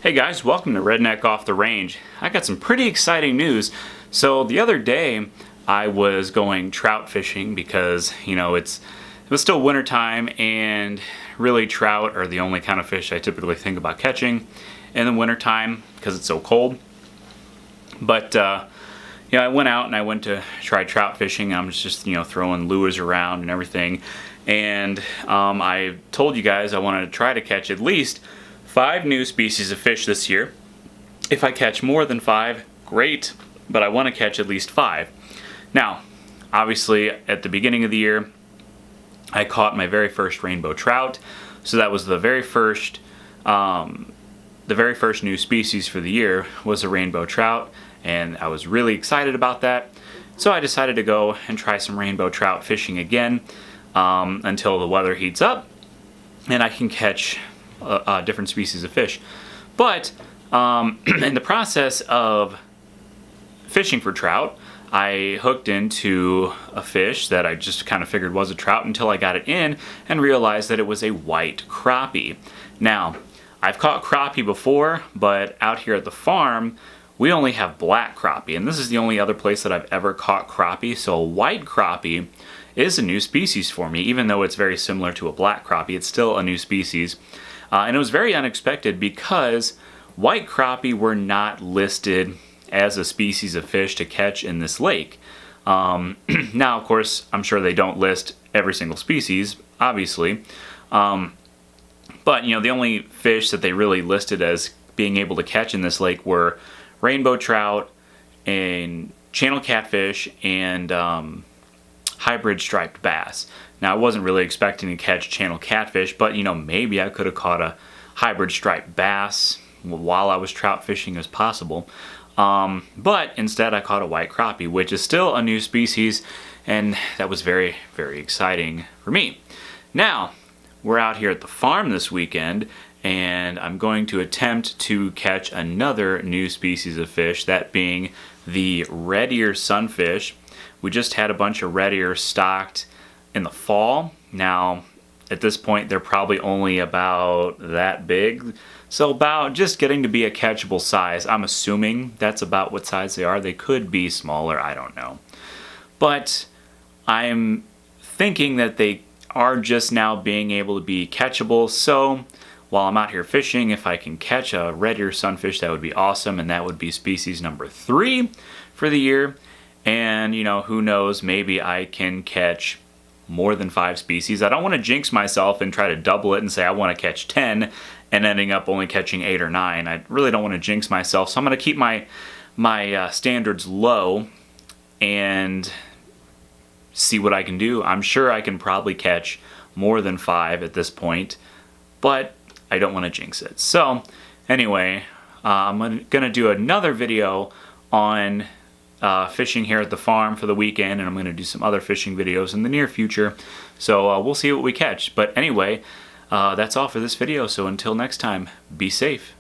Hey guys, welcome to Redneck Off the Range. I got some pretty exciting news. So the other day I was going trout fishing because, it was still wintertime and really trout are the only kind of fish I typically think about catching in the wintertime because it's so cold. But I went out and I went to try trout fishing. I was just throwing lures around and everything. And I told you guys I wanted to try to catch at least 5 new species of fish this year. If I catch more than 5, great, but I want to catch at least 5. Now, obviously, at the beginning of the year, I caught my very first rainbow trout, so that was the very first new species for the year was a rainbow trout, and I was really excited about that. So I decided to go and try some rainbow trout fishing again until the weather heats up, and I can catch different species of fish. But in the process of fishing for trout, I hooked into a fish that I just kind of figured was a trout until I got it in and realized that it was a white crappie. Now, I've caught crappie before, but out here at the farm, we only have black crappie, and this is the only other place that I've ever caught crappie, so a white crappie is a new species for me. Even though it's very similar to a black crappie, it's still a new species. And it was very unexpected because white crappie were not listed as a species of fish to catch in this lake. Now, of course, I'm sure they don't list every single species, obviously. But, the only fish that they really listed as being able to catch in this lake were rainbow trout and channel catfish and hybrid striped bass. Now, I wasn't really expecting to catch channel catfish, but maybe I could have caught a hybrid striped bass while I was trout fishing as possible. But instead I caught a white crappie, which is still a new species, and that was very, very exciting for me. Now, we're out here at the farm this weekend, and I'm going to attempt to catch another new species of fish, that being the red ear sunfish. We just had a bunch of red ear stocked in the fall. Now, at this point, they're probably only about that big. So about just getting to be a catchable size. I'm assuming that's about what size they are. They could be smaller, I don't know. But I'm thinking that they are just now being able to be catchable. So while I'm out here fishing, if I can catch a red ear sunfish, that would be awesome. And that would be species number 3 for the year. And, who knows, maybe I can catch more than 5 species. I don't want to jinx myself and try to double it and say I want to catch 10 and ending up only catching 8 or 9. I really don't want to jinx myself, so I'm going to keep my standards low and see what I can do. I'm sure I can probably catch more than 5 at this point, but I don't want to jinx it. So anyway, I'm going to do another video on fishing here at the farm for the weekend, and I'm going to do some other fishing videos in the near future, so we'll see what we catch. But anyway, that's all for this video, so until next time, be safe.